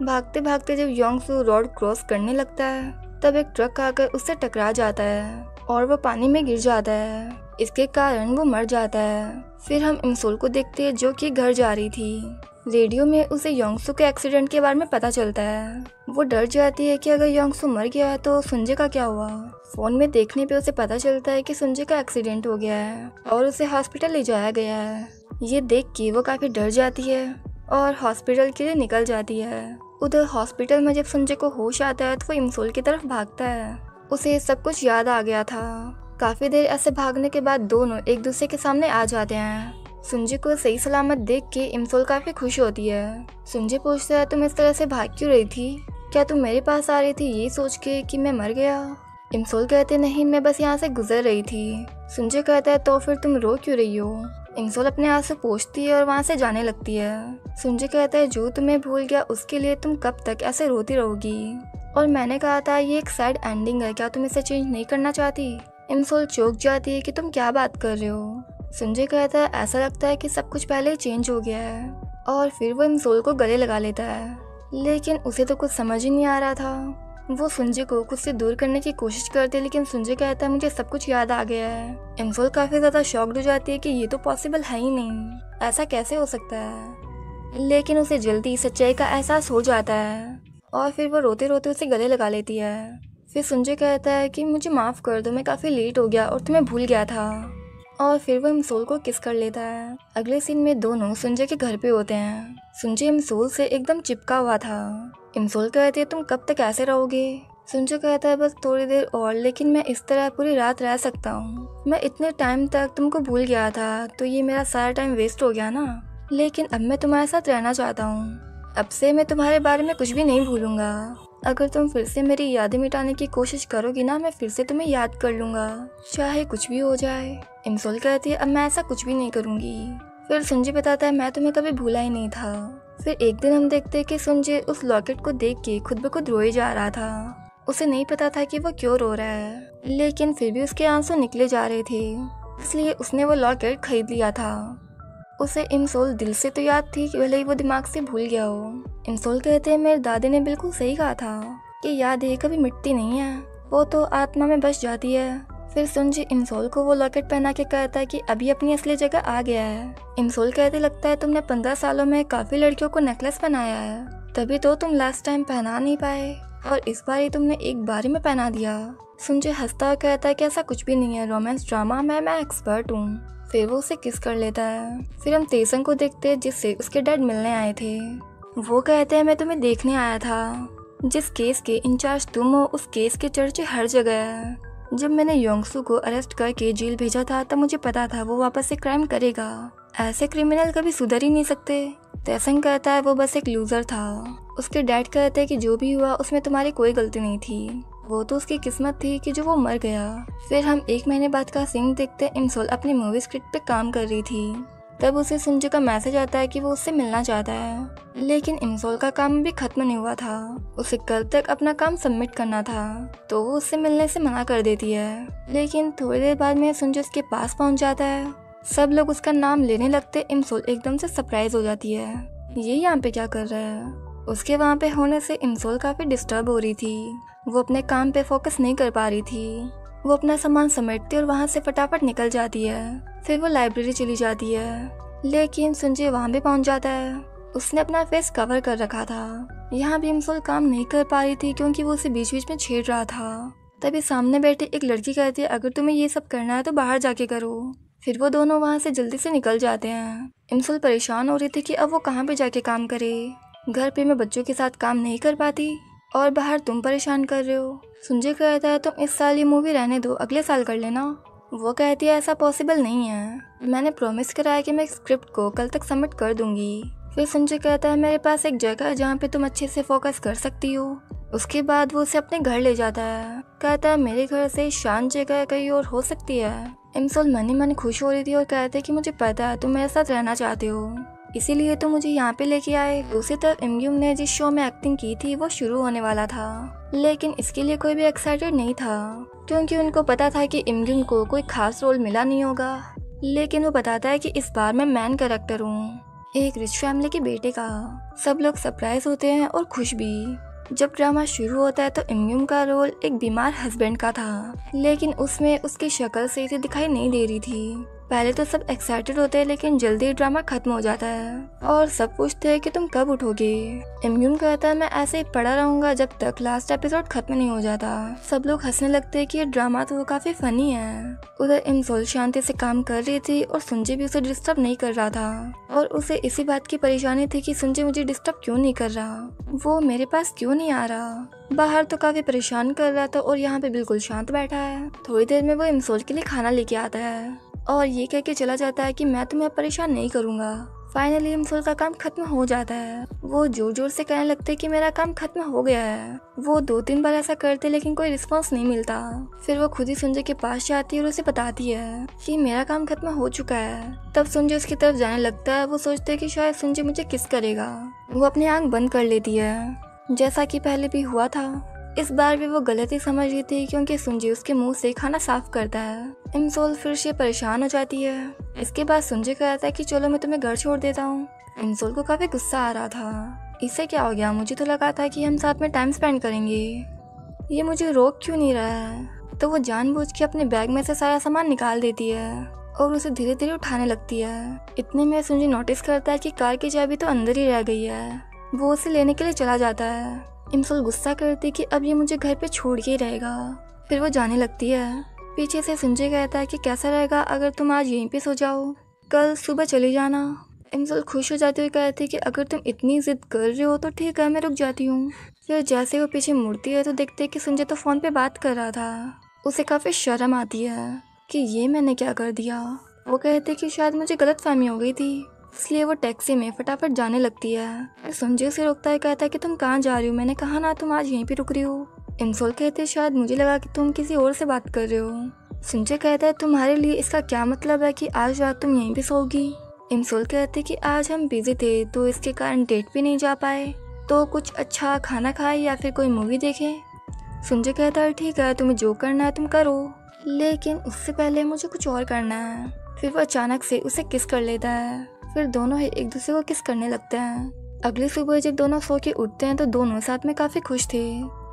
भागते भागते जब योंगसू रोड क्रॉस करने लगता है तब एक ट्रक आकर उससे टकरा जाता है और वो पानी में गिर जाता है। इसके कारण वो मर जाता है। फिर हम इमसोल को देखते हैं जो कि घर जा रही थी। रेडियो में उसे योंगसू के एक्सीडेंट के बारे में पता चलता है। वो डर जाती है कि अगर योंगसू मर गया तो सुंजे का क्या हुआ। फोन में देखने पे उसे पता चलता है कि सुंजे का एक्सीडेंट हो गया है और उसे हॉस्पिटल ले जाया गया है। ये देख के वो काफी डर जाती है और हॉस्पिटल के लिए निकल जाती है। उधर हॉस्पिटल में जब सुंजे को होश आता है तो वो इम्सोल की तरफ भागता है। उसे सब कुछ याद आ गया था। काफी देर ऐसे भागने के बाद दोनों एक दूसरे के सामने आ जाते हैं। सुंजे को सही सलामत देख के इम्सोल काफी खुश होती है। सुंजे पूछता है, तुम इस तरह से भाग क्यों रही थी? क्या तुम मेरे पास आ रही थी ये सोच के कि मैं मर गया? इम्सोल कहते, नहीं, मैं बस यहाँ से गुजर रही थी। सुंजे कहता है, तो फिर तुम रो क्यों रही हो? इम्सोल अपने आप से पूछती है और वहाँ से जाने लगती है। सुंजे कहता है, जो तुम्हें भूल गया उसके लिए तुम कब तक ऐसे रोती रहोगी? और मैंने कहा था ये एक सैड एंडिंग है, क्या तुम इसे चेंज नहीं करना चाहती? इम्सोल चौंक जाती है कि तुम क्या बात कर रहे हो। सुंजे कहता है, ऐसा लगता है कि सब कुछ पहले ही चेंज हो गया है। और फिर वो इम्सोल को गले लगा लेता है, लेकिन उसे तो कुछ समझ ही नहीं आ रहा था। वो सुंजे को खुद से दूर करने की कोशिश करती है, लेकिन सुंजे कहता है, मुझे सब कुछ याद आ गया है। इम्सोल काफी ज्यादा शॉक्ड हो जाती है कि ये तो पॉसिबल है ही नहीं, ऐसा कैसे हो सकता है। लेकिन उसे जल्दी सच्चाई का एहसास हो जाता है और फिर वो रोते रोते उसे गले लगा लेती है। फिर सुंजे कहता है कि मुझे माफ कर दो, मैं काफी लेट हो गया और तुम्हें भूल गया था। और फिर वो इम्सोल को किस कर लेता है। अगले सीन में दोनों सुंजे के घर पे होते हैं। सुंजे इम्सोल से एकदम चिपका हुआ था। इम्सोल कहती है, तुम कब तक ऐसे रहोगे? सुंजे कहता है, बस थोड़ी देर और, लेकिन मैं इस तरह पूरी रात रह सकता हूँ। मैं इतने टाइम तक तुमको भूल गया था तो ये मेरा सारा टाइम वेस्ट हो गया ना, लेकिन अब मैं तुम्हारे साथ रहना चाहता हूँ। अब से मैं तुम्हारे बारे में कुछ भी नहीं भूलूंगा। अगर तुम फिर से मेरी यादें मिटाने की कोशिश करोगी ना, मैं फिर से तुम्हें याद कर लूंगा, चाहे कुछ भी हो जाए। इम्सोल कहती है, अब मैं ऐसा कुछ भी नहीं करूंगी। फिर सुंजे बताता है, मैं तुम्हें कभी भूला ही नहीं था। फिर एक दिन हम देखते हैं कि सुंजे उस लॉकेट को देख के खुद ब खुद रोए जा रहा था। उसे नहीं पता था कि वो क्यों रो रहा है, लेकिन फिर भी उसके आंसू निकले जा रहे थे, इसलिए उसने वो लॉकेट खरीद लिया था। उसे इम्सोल दिल से तो याद थी कि भले ही वो दिमाग से भूल गया हो। इम्सोल कहते हैं, मेरे दादी ने बिल्कुल सही कहा था कि यादें कभी मिटती नहीं है, वो तो आत्मा में बस जाती है। फिर सुंजे इम्सोल को वो लॉकेट पहना के कहता है कि अभी अपनी असली जगह आ गया है। इम्सोल कहते, लगता है तुमने 15 सालों में काफी लड़कियों को नेकलेस पहनाया है, तभी तो तुम लास्ट टाइम पहना नहीं पाए और इस बार ही तुमने एक बारी में पहना दिया। सुंजे हंसता और कहता है कि ऐसा कुछ भी नहीं है, रोमांस ड्रामा में मैं एक्सपर्ट हूँ। फिर वो उसे किस कर लेता है। फिर हम तेसंग को देखते हैं जिससे उसके डैड मिलने आए थे। वो कहते हैं, मैं तुम्हें देखने आया था। जिस केस के इंचार्ज तुम हो उस केस के चर्चे हर जगह है। जब मैंने योंगसू को अरेस्ट करके जेल भेजा था तब मुझे पता था वो वापस से क्राइम करेगा। ऐसे क्रिमिनल कभी सुधर ही नहीं सकते। तेसंग कहता है, वो बस एक लूजर था। उसके डैड कहते हैं कि जो भी हुआ उसमें तुम्हारी कोई गलती नहीं थी, वो तो उसकी किस्मत थी कि जो वो मर गया। फिर हम 1 महीने बाद का सीन देखते हैं। इम्सोल अपनी मूवी स्क्रिप्ट पे काम कर रही थी, तब उसे सुंजे का मैसेज आता है कि वो उससे मिलना चाहता है, लेकिन इम्सोल का काम भी खत्म नहीं हुआ था। उसे कल तक अपना काम सबमिट करना था, तो वो उससे मिलने से मना कर देती है। लेकिन थोड़ी देर बाद में सुंजे उसके पास पहुंच जाता है। सब लोग उसका नाम लेने लगते। इम्सोल एकदम से सरप्राइज हो जाती है, ये यहाँ पे क्या कर रहा है। उसके वहाँ पे होने से इम्सोल काफी डिस्टर्ब हो रही थी। वो अपने काम पे फोकस नहीं कर पा रही थी। वो अपना सामान समेटती और वहाँ से फटाफट निकल जाती है। फिर वो लाइब्रेरी चली जाती है, लेकिन सुंजे वहाँ भी पहुँच जाता है। उसने अपना फेस कवर कर रखा था। यहाँ भी इम्सोल काम नहीं कर पा रही थी क्योंकि वो उसे बीच बीच में छेड़ रहा था। तभी सामने बैठे एक लड़की कहती है, अगर तुम्हें ये सब करना है तो बाहर जाके करो। फिर वो दोनों वहाँ से जल्दी से निकल जाते हैं। इम्सोल परेशान हो रही थी कि अब वो कहाँ पे जाके काम करे। घर पे मैं बच्चों के साथ काम नहीं कर पाती और बाहर तुम परेशान कर रहे हो। सुंजे कहता है, तुम इस साल ये मूवी रहने दो, अगले साल कर लेना। वो कहती है, ऐसा पॉसिबल नहीं है, मैंने प्रॉमिस करा है कि मैं स्क्रिप्ट को कल तक सबमिट कर दूंगी। फिर सुंजे कहता है, मेरे पास एक जगह है जहाँ पे तुम अच्छे से फोकस कर सकती हो। उसके बाद वो उसे अपने घर ले जाता है। कहता है, मेरे घर से शांत जगह कहीं और हो सकती है। इम्सोल मन ही मन खुश हो रही थी और कहते हैं कि मुझे पता है तुम मेरे साथ रहना चाहते हो, इसीलिए तो मुझे यहाँ पे लेके आए। दूसरी तरफ इमग्यूम ने जिस शो में एक्टिंग की थी वो शुरू होने वाला था, लेकिन इसके लिए कोई भी एक्साइटेड नहीं था क्योंकि उनको पता था कि इमग्यूम को कोई खास रोल मिला नहीं होगा। लेकिन वो बताता है कि इस बार मैं मैन कैरेक्टर हूँ, एक रिच फैमिली के बेटे का। सब लोग सरप्राइज होते हैं और खुश भी। जब ड्रामा शुरू होता है तो इमग्यूम का रोल एक बीमार हस्बैंड का था, लेकिन उसमें उसकी शक्ल सही से दिखाई नहीं दे रही थी। पहले तो सब एक्साइटेड होते हैं लेकिन जल्दी ड्रामा खत्म हो जाता है और सब पूछते हैं कि तुम कब उठोगे। इमयून कहता है मैं ऐसे ही पड़ा रहूंगा जब तक लास्ट एपिसोड खत्म नहीं हो जाता। सब लोग हंसने लगते हैं कि ये ड्रामा तो काफी फनी है। उधर इमसोल शांति से काम कर रही थी और सुंजी भी उसे डिस्टर्ब नहीं कर रहा था और उसे इसी बात की परेशानी थी कि सुंजी मुझे डिस्टर्ब क्यों नहीं कर रहा, वो मेरे पास क्यों नहीं आ रहा। बाहर तो काफी परेशान कर रहा था और यहाँ पे बिल्कुल शांत बैठा है। थोड़ी देर में वो इमसोल के लिए खाना लेके आता है और ये कह के चला जाता है कि मैं तुम्हें परेशान नहीं करूंगा। फाइनली इमसोल का काम खत्म हो जाता है। वो जोर जोर से कहने लगते कि मेरा काम खत्म हो गया है। वो 2-3 बार ऐसा करते लेकिन कोई रिस्पांस नहीं मिलता। फिर वो खुद ही सुंजय के पास जाती है और उसे बताती है कि मेरा काम खत्म हो चुका है। तब सुंजय उसकी तरफ जाने लगता है। वो सोचते है कि शायद सुंजय मुझे किस करेगा। वो अपनी आंख बंद कर लेती है जैसा कि पहले भी हुआ था। इस बार भी वो गलती समझ रही थी क्योंकि सुंजी उसके मुंह से खाना साफ करता है। इमसोल फिर से परेशान हो जाती है। इसके बाद सुंजी कहता है कि चलो मैं तुम्हें घर छोड़ देता हूँ। इमसोल को काफी गुस्सा आ रहा था। इससे क्या हो गया, मुझे तो लगा था कि हम साथ में टाइम स्पेंड करेंगे, ये मुझे रोक क्यों नहीं रहा है। तो वो जानबूझ के अपने बैग में से सारा सामान निकाल देती है और उसे धीरे धीरे उठाने लगती है। इतने में सुंजी नोटिस करता है कि कार की चाबी तो अंदर ही रह गई है। वो उसे लेने के लिए चला जाता है। इमसोल गुस्सा करती कि अब ये मुझे घर पे छोड़ के ही रहेगा। फिर वो जाने लगती है। पीछे से सुंजय कहता है कि कैसा रहेगा अगर तुम आज यहीं पे सो जाओ, कल सुबह चली जाना। इमसोल खुश हो जाती हुई कहती कि अगर तुम इतनी जिद कर रहे हो तो ठीक है, मैं रुक जाती हूँ। फिर जैसे वो पीछे मुड़ती है तो देखते कि सुंजय तो फोन पे बात कर रहा था। उसे काफी शर्म आती है कि ये मैंने क्या कर दिया। वो कहते कि शायद मुझे गलतफहमी हो गई थी, इसलिए वो टैक्सी में फटाफट जाने लगती है। संजय उसे रोकता है, कहता है कि तुम कहाँ जा रही हो, मैंने कहा ना तुम आज यहीं पे रुक रही हो। इमसोल कहते शायद मुझे लगा कि तुम किसी और से बात कर रहे हो। संजय कहता है तुम्हारे लिए इसका क्या मतलब है कि आज रात तुम यहीं पे सोओगी। इमसोल कहते कि आज हम बिजी थे तो इसके कारण डेट पे नहीं जा पाए, तो कुछ अच्छा खाना खाए या फिर कोई मूवी देखे। संजय कहता है ठीक है, तुम्हें जो करना है तुम करो, लेकिन उससे पहले मुझे कुछ और करना है। फिर वो अचानक से उसे किस कर लेता है। फिर दोनों ही एक दूसरे को किस करने लगते हैं। अगली सुबह जब दोनों सो के उठते हैं तो दोनों साथ में काफी खुश थे।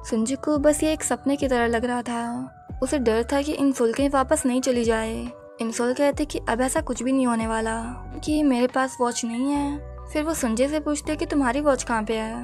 सुंजी को बस ये एक सपने की तरह लग रहा था। उसे डर था कि इमसोल कहीं वापस नहीं चली जाए। इमसोल कहते कि अब ऐसा कुछ भी नहीं होने वाला, कि मेरे पास वॉच नहीं है। फिर वो संजय से पूछते कि तुम्हारी वॉच कहाँ पे है।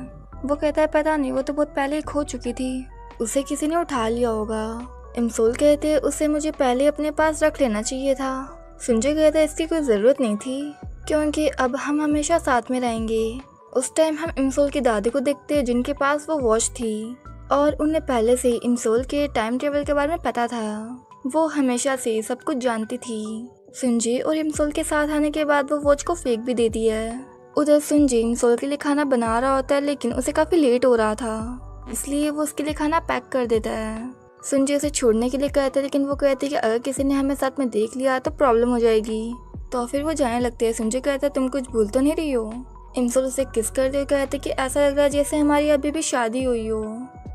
वो कहता है पता नहीं, वो तो बहुत पहले ही खो चुकी थी, उसे किसी ने उठा लिया होगा। इमसोल कहते उसे मुझे पहले अपने पास रख लेना चाहिए था। संजय कहता इसकी कोई जरूरत नहीं थी क्योंकि अब हम हमेशा साथ में रहेंगे। उस टाइम हम इमसोल की दादी को देखते हैं जिनके पास वो वॉच थी और उन्हें पहले से इमसोल के टाइम टेबल के बारे में पता था। वो हमेशा से सब कुछ जानती थी। संजय और इमसोल के साथ आने के बाद वो वॉच को फेंक भी देती है। उधर संजय इमसोल के लिए खाना बना रहा होता है लेकिन उसे काफी लेट हो रहा था, इसलिए वो उसके लिए खाना पैक कर देता है। संजय उसे छोड़ने के लिए कहता है लेकिन वो कहती है कि अगर किसी ने हमें साथ में देख लिया तो प्रॉब्लम हो जाएगी। तो फिर वो जाने लगते हैं। संजय कहता है तुम कुछ भूल तो नहीं रही हो। इमसोल उसे किस करते हुए कहते कि ऐसा लग रहा है जैसे हमारी अभी भी शादी हुई हो।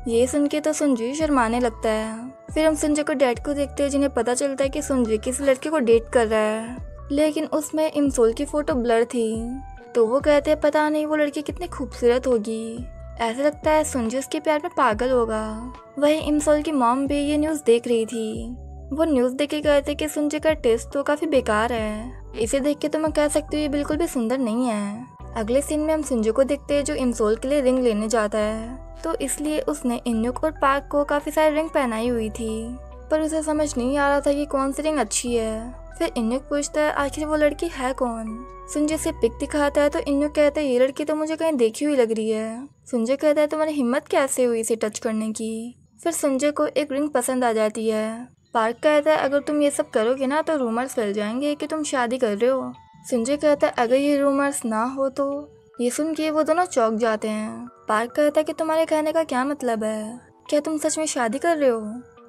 ये सुन के तो संजय शर्माने लगता है। फिर हम संजय को डैड को देखते हैं जिन्हें पता चलता है कि संजय किसी लड़के को डेट कर रहा है, लेकिन उसमें इमसोल की फोटो ब्लर थी। तो वो कहते हैं पता नहीं वो लड़की कितनी खूबसूरत होगी, ऐसा लगता है संजय उसके प्यार में पागल होगा। वहीं इमसोल की मॉम भी ये न्यूज़ देख रही थी। वो न्यूज़ देख के कहते कि संजय का टेस्ट तो काफी बेकार है, इसे देख के तो मैं कह सकती हूँ ये बिल्कुल भी सुंदर नहीं है। अगले सीन में हम संजय को देखते हैं जो इमसोल के लिए रिंग लेने जाता है, तो इसलिए उसने इन्नुक और पार्क को काफी सारी रिंग पहनाई हुई थी, पर उसे समझ नहीं आ रहा था कि कौन सी रिंग अच्छी है। फिर इन्नुक पूछता है आखिर वो लड़की है कौन। संजय से पिक दिखाता है तो इन्नुक कहता है ये लड़की तो मुझे कहीं देखी हुई लग रही है। संजय कहता है तुम्हारी हिम्मत कैसे हुई इसे टच करने की। फिर संजय को एक रिंग पसंद आ जाती है। पार्क कहता है अगर तुम ये सब करोगे ना तो रूमर्स फैल जाएंगे कि तुम शादी कर रहे हो। संजय कहता है अगर ये रूमर्स ना हो तो। ये सुन के वो दोनों चौंक जाते हैं। पार्क कहता है कि तुम्हारे कहने का क्या मतलब है, क्या तुम सच में शादी कर रहे हो,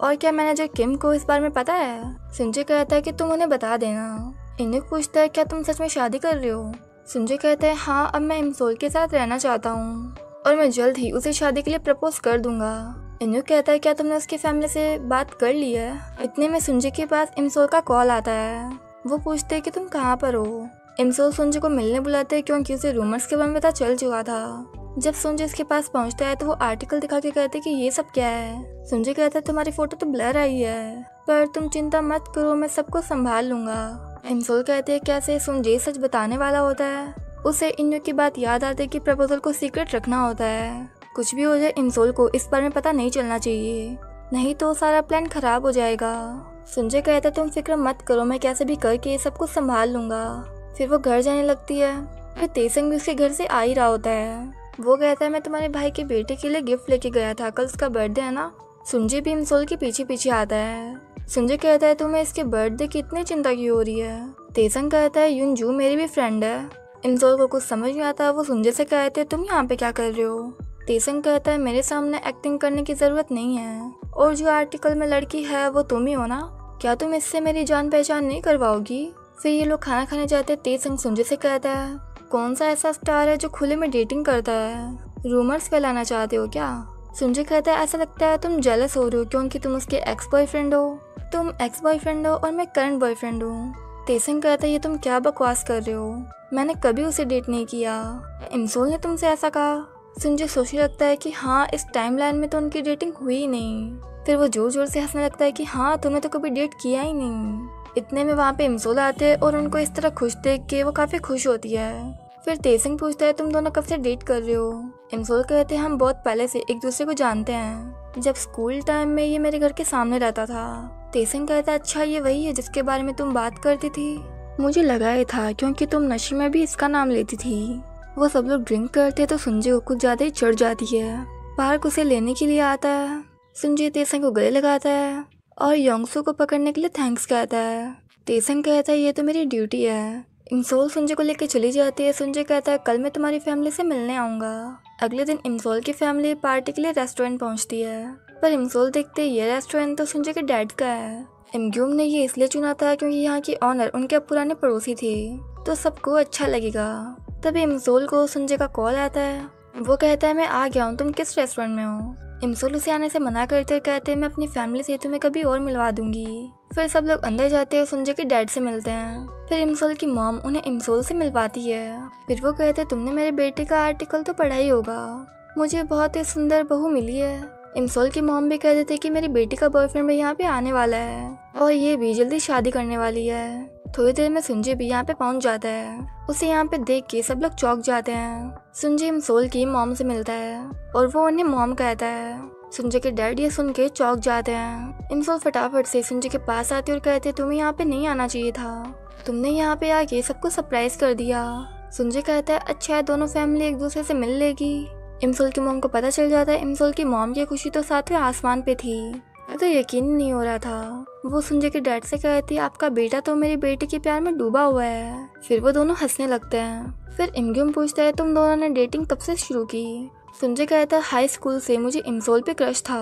और क्या मैनेजर किम को इस बारे में पता है। संजय कहता है कि तुम उन्हें बता देना। इन्नुक पूछता है क्या तुम सच में शादी कर रहे हो। संजय कहता है हाँ, अब मैं इमसोल के साथ रहना चाहता हूँ और मैं जल्द ही उसे शादी के लिए प्रपोज कर दूंगा। इन्नुक कहता है क्या तुमने उसकी फैमिली से बात कर ली है। इतने में संजय के पास इमसोल का कॉल आता है। वो पूछते हैं कि तुम कहाँ पर हो। इमसोल संजय को मिलने बुलाते हैं क्योंकि उसे रूमर्स के बारे में पता चल चुका था। जब संजय इसके पास पहुंचता है तो वो आर्टिकल दिखा के कहते कि ये सब क्या है। संजय कहता है तुम्हारी फोटो तो ब्लर आई है, पर तुम चिंता मत करो, मैं सबको संभाल लूंगा। इंसोल कहते हैं कैसे सुनजे सच बताने वाला होता है। उसे इन्नू की बात याद आती है कि प्रपोजल को सीक्रेट रखना होता है। कुछ भी हो जाए इंसोल को इस बारे में पता नहीं चलना चाहिए, नहीं तो सारा प्लान खराब हो जाएगा। सुनजे कहता है तुम फिक्र मत करो, मैं कैसे भी करके सब कुछ संभाल लूंगा। फिर वो घर जाने लगती है। फिर तेसंग भी उसके घर से आ ही रहा होता है। वो कहता है मैं तुम्हारे भाई के बेटे के लिए गिफ्ट लेके गया था, कल उसका बर्थडे है ना। सुनजे भी इंसोल के पीछे पीछे आता है। सुनजे कहता है तुम्हें इसके बर्थडे की इतनी चिंता क्यों हो रही है। तेसंग कहता है युनजू मेरी भी फ्रेंड है। इंसोल को कुछ समझ नहीं आता। वो सुनजे से कहते तुम यहाँ पे क्या कर रहे हो। तेसंग कहता है मेरे सामने एक्टिंग करने की जरूरत नहीं है, और जो आर्टिकल में लड़की है वो तुम ही हो ना, क्या तुम इससे मेरी जान पहचान नहीं करवाओगी। फिर ये लोग खाना खाने जाते हैं। तेसंग सुनजे से कहता है कौन सा ऐसा स्टार है जो खुले में डेटिंग करता है, रूमर्स फैलाना चाहते हो क्या। सुनजे कहता है ऐसा लगता है तुम जेलस हो रहे हो क्योंकि तुम उसके एक्स बॉयफ्रेंड हो। तुम एक्स बॉयफ्रेंड हो और मैं करंट बॉयफ्रेंड हूँ। तेसंग कहता है ये तुम क्या बकवास कर रहे हो, मैंने कभी उसे डेट नहीं किया, इंसोल ने तुमसे ऐसा कहा। सुनजे सोचने लगता है कि हाँ इस टाइमलाइन में तो उनकी डेटिंग हुई ही नहीं। फिर वो जोर जोर से हंसने लगता है कि हाँ तुमने तो कभी डेट किया ही नहीं। इतने में वहाँ पे इंसोल आते हैं और उनको इस तरह खुश देख के वो काफी खुश होती है। फिर तेसंग पूछता है तुम दोनों कब से डेट कर रहे हो। इंसोल कहते हैं हम बहुत पहले से एक दूसरे को जानते हैं, जब स्कूल टाइम में ये मेरे घर के सामने रहता था। तेसंग कहता है अच्छा ये वही है जिसके बारे में तुम बात करती थी, मुझे लगा ही था क्योंकि तुम नशे में भी इसका नाम लेती थी। वो सब लोग ड्रिंक करते तो सुनजे को कुछ ज्यादा ही चढ़ जाती है। पार्क उसे लेने के लिए आता है। सुनजे तेसंग को गले लगाता है और योंगसू को पकड़ने के लिए थैंक्स कहता है। तेसंग कहता है ये तो मेरी ड्यूटी है। इंसोल सुनजे को लेकर चली जाती है। सुनजे कहता है कल मैं तुम्हारी फैमिली से मिलने आऊंगा। अगले दिन इंसोल की फैमिली पार्टी के लिए रेस्टोरेंट पहुंचती है, पर इंसोल देखते ये रेस्टोरेंट तो सुनजे के डैड का है। इमग्यूम ने ये इसलिए चुना था क्योंकि यहाँ की ऑनर उनके पुराने पड़ोसी थे, तो सबको अच्छा लगेगा। तभी इंसोल को सुनजे का कॉल आता है। वो कहता है मैं आ गया हूँ, तुम किस रेस्टोरेंट में हो। इंसोल उसे आने से मना करते कहते हैं मैं अपनी फैमिली से तुम्हें कभी और मिलवा दूंगी। फिर सब लोग अंदर जाते हैं, सुनजे के डैड से मिलते हैं। फिर इंसोल की मॉम उन्हें इंसोल से मिलवाती है। फिर वो कहते हैं तुमने मेरे बेटे का आर्टिकल तो पढ़ा ही होगा, मुझे बहुत ही सुंदर बहू मिली है। इंसोल की मॉम भी कह देते कि मेरी बेटी का बॉयफ्रेंड भी यहाँ पे आने वाला है और ये भी जल्दी शादी करने वाली है। थोड़ी देर में सुनजे भी यहाँ पे पहुँच जाता है। उसे यहाँ पे देख के सब लोग चौंक जाते हैं। सुनजे इंसोल की मॉम से मिलता है और वो उन्हें मॉम कहता है। सुनजे के डैड ये सुन के चौंक जाते हैं। इंसोल फटाफट से सुनजे के पास आती और कहते तुम्हें यहाँ पे नहीं आना चाहिए था, तुमने यहाँ पे आके सबको सरप्राइज कर दिया। सुनजे कहता है अच्छा है दोनों फैमिली एक दूसरे से मिल लेगी। इंसोल की मॉम को पता चल जाता है। इंसोल की मॉम की खुशी तो सातवें आसमान पे थी, तो यकीन नहीं हो रहा था। वो सुनजे के डैड से कहती आपका बेटा तो मेरी बेटी के प्यार में डूबा हुआ है। फिर वो दोनों हंसने लगते हैं। फिर इमग्यूम पूछता है तुम दोनों ने डेटिंग कब से शुरू की। सुनजे कहता है हाई स्कूल से मुझे इंसोल पे क्रश था।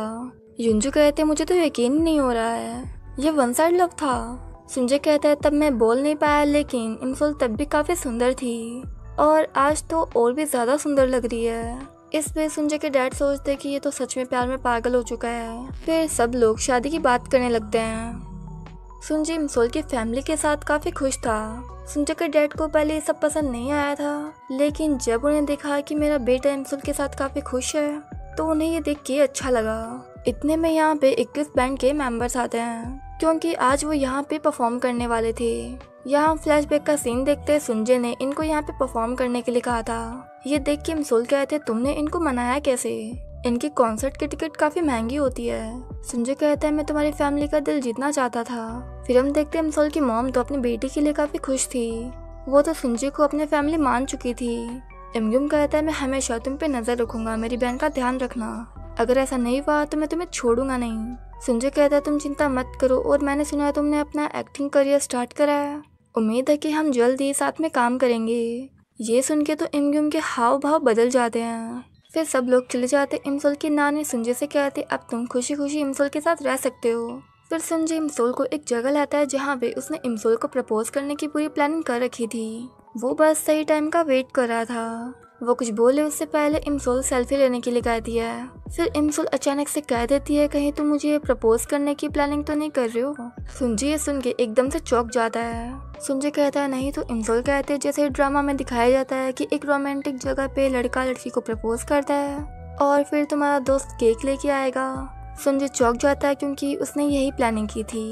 युनजू कहते मुझे तो यकीन नहीं हो रहा है, ये वन साइड लव था। सुनजे कहता है तब मैं बोल नहीं पाया, लेकिन इंसोल तब भी काफी सुंदर थी और आज तो और भी ज्यादा सुंदर लग रही है। इस पे सुनजे के डैड सोचते कि ये तो सच में प्यार में पागल हो चुका है। फिर सब लोग शादी की बात करने लगते हैं। सुनजे इंसोल की फैमिली के साथ काफी खुश था। सुनजे के डैड को पहले ये सब पसंद नहीं आया था, लेकिन जब उन्हें देखा कि मेरा बेटा इंसोल के साथ काफी खुश है तो उन्हें ये देख के अच्छा लगा। इतने में यहाँ पे 21 बैंड के मेंबर्स आते हैं क्योंकि आज वो यहाँ पे परफॉर्म करने वाले थे। यहाँ फ्लैशबैक का सीन देखते सुनजे ने इनको यहाँ पे परफॉर्म करने के लिए कहा था। ये देख के इंसोल कहते तुमने इनको मनाया कैसे, इनकी कॉन्सर्ट की टिकट काफी महंगी होती है। सुनजे कहता है मैं तुम्हारी फैमिली का दिल जीतना चाहता था। फिर हम देखते इंसोल की मॉम तो अपनी बेटी के लिए काफी खुश थी, वो तो सुनजे को अपनी फैमिली मान चुकी थी। इमग्यूम कहता है मैं हमेशा तुम पे नजर रखूंगा, मेरी बहन का ध्यान रखना, अगर ऐसा नहीं हुआ तो मैं तुम्हें छोड़ूंगा नहीं। सुनजे कहता है तुम चिंता मत करो, और मैंने सुना है तुमने अपना एक्टिंग करियर स्टार्ट करा है, उम्मीद है कि हम जल्द ही साथ में काम करेंगे। ये सुन के तो इमग्यूम के हाव भाव बदल जाते हैं। फिर सब लोग चले जाते। इंसोल की नानी सुनजे से कहते अब तुम खुशी खुशी इंसोल के साथ रह सकते हो। फिर सुनजे इंसोल को एक जगह लाता है जहाँ पे उसने इंसोल को प्रपोज करने की पूरी प्लानिंग कर रखी थी। वो बस सही टाइम का वेट कर रहा था। वो कुछ बोले उससे पहले इंसोल सेल्फी लेने के लिए कहती है। फिर इंसोल अचानक से कह देती है कहीं तुम मुझे प्रपोज करने की प्लानिंग तो नहीं कर रहे हो। सुनजे ये सुन के एकदम से चौंक जाता है। सुनजे कहता है नहीं, तो इंसोल कहते हैं जैसे ड्रामा में दिखाया जाता है कि एक रोमांटिक जगह पे लड़का लड़की को प्रपोज करता है और फिर तुम्हारा दोस्त केक लेके आएगा। सुनजे चौंक जाता है क्योंकि उसने यही प्लानिंग की थी।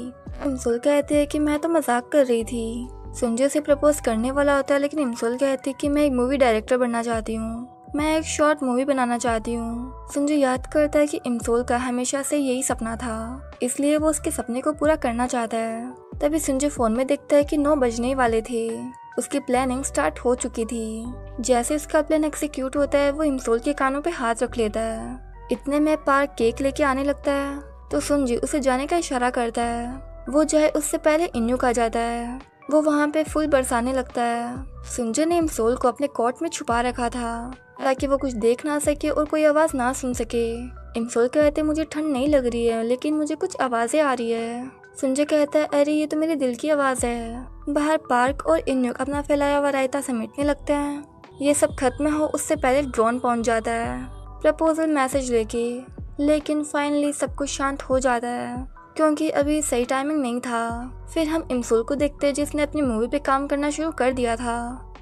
इंसोल कहते हैं कि मैं तो मजाक कर रही थी। सुंजय उसे प्रपोज करने वाला होता है, लेकिन इमसोल कहती कि मैं एक मूवी डायरेक्टर बनना चाहती हूँ, मैं एक शॉर्ट मूवी बनाना चाहती हूँ। सुंजय याद करता है कि इमसोल का हमेशा से यही सपना था, इसलिए वो उसके सपने को पूरा करना चाहता है। तभी सुंजय फोन में देखता है कि 9 बजने वाले थे। उसकी प्लानिंग स्टार्ट हो चुकी थी। जैसे उसका प्लान एग्जीक्यूट होता है, वो इमसोल के कानों पे हाथ रख लेता है। इतने में पार्क केक लेके आने लगता है, तो सुंजय उसे जाने का इशारा करता है। वो जाए उससे पहले इन्यूक आ जाता है। वो वहाँ पे फूल बरसाने लगता है। सुंजय ने इमसोल को अपने कोट में छुपा रखा था, ताकि वो कुछ देख ना सके और कोई आवाज ना सुन सके। इमसोल कहते मुझे ठंड नहीं लग रही है, लेकिन मुझे कुछ आवाजें आ रही है। सुंजय कहता है अरे ये तो मेरे दिल की आवाज है। बाहर पार्क और इन्यूक अपना फैलाया हुआ रायता समेटने लगते हैं। ये सब खत्म हो उससे पहले ड्रोन पहुंच जाता है प्रपोजल मैसेज लेके, लेकिन फाइनली सब कुछ शांत हो जाता है, क्योंकि अभी सही टाइमिंग नहीं था। फिर हम इमसोल को देखते हैं, जिसने अपनी मूवी पे काम करना शुरू कर दिया था।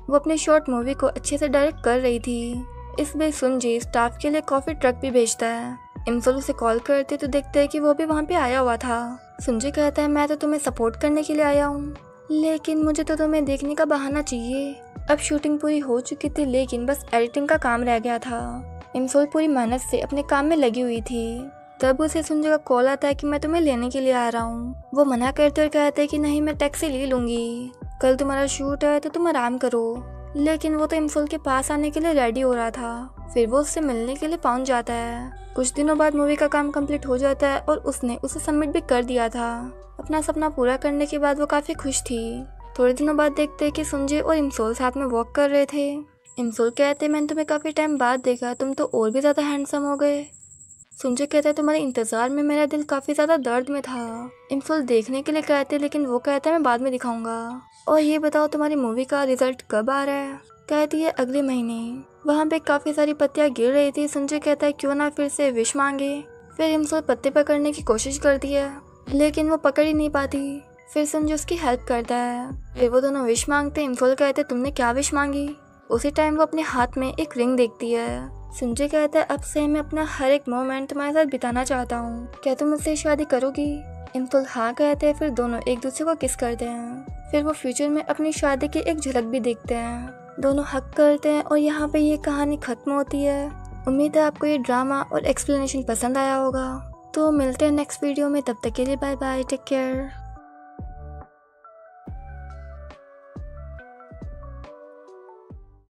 वो अपनी शॉर्ट मूवी को अच्छे से डायरेक्ट कर रही थी। इस बीच सुंजय स्टाफ के लिए कॉफी ट्रक भी भेजता है। इमसोल उसे कॉल करते तो देखते हैं कि वो भी वहाँ पे आया हुआ था। सुंजय कहता है मैं तो तुम्हें सपोर्ट करने के लिए आया हूँ, लेकिन मुझे तो तुम्हें देखने का बहाना चाहिए। अब शूटिंग पूरी हो चुकी थी, लेकिन बस एडिटिंग का काम रह गया था। इमसोल पूरी मेहनत से अपने काम में लगी हुई थी। तब उसे सुंजय का कॉल आता है कि मैं तुम्हें लेने के लिए आ रहा हूँ। वो मना करते और कहते हैं कि नहीं मैं टैक्सी ले लूंगी, कल तुम्हारा शूट है तो तुम आराम करो। लेकिन वो तो इमसोल के पास आने के लिए रेडी हो रहा था। फिर वो उससे मिलने के लिए पहुंच जाता है। कुछ दिनों बाद मूवी का काम कंप्लीट हो जाता है और उसने उसे सबमिट भी कर दिया था। अपना सपना पूरा करने के बाद वो काफी खुश थी। थोड़े दिनों बाद देखते हैं कि सुंजय और इमसोल साथ में वॉक कर रहे थे। इमसोल कहते मैंने तुम्हें काफी टाइम बाद देखा, तुम तो और भी ज्यादा हैंडसम हो गए। सुंजय कहता है तुम्हारे इंतजार में मेरा दिल काफी ज्यादा दर्द में था। इमसोल देखने के लिए कहते, लेकिन वो कहता है मैं बाद में दिखाऊंगा। और ये बताओ तुम्हारी मूवी का रिजल्ट कब आ रहा है? कहती है अगले महीने। वहाँ पे काफी सारी पत्तियां गिर रही थी। संजय कहता है क्यों ना फिर से विश मांगे। फिर इमसोल पत्ते पकड़ने की कोशिश करती है, लेकिन वो पकड़ ही नहीं पाती। फिर संजय उसकी हेल्प करता है। फिर वो दोनों विश मांगते। इमसोल कहते तुमने क्या विश मांगी? उसी टाइम वो अपने हाथ में एक रिंग देखती है। संजय कहता है अब से मैं अपना हर एक मोमेंट तुम्हारे साथ बिताना चाहता हूँ, क्या तुम मुझसे शादी करोगी? इमसोल हाँ कहते हैं। फिर दोनों एक दूसरे को किस करते हैं। फिर वो फ्यूचर में अपनी शादी की एक झलक भी देखते हैं। दोनों हक करते हैं और यहाँ पे ये कहानी खत्म होती है। उम्मीद है आपको ये ड्रामा और एक्सप्लेनेशन पसंद आया होगा। तो मिलते हैं नेक्स्ट वीडियो में, तब तक के लिए बाय बाय, टेक केयर।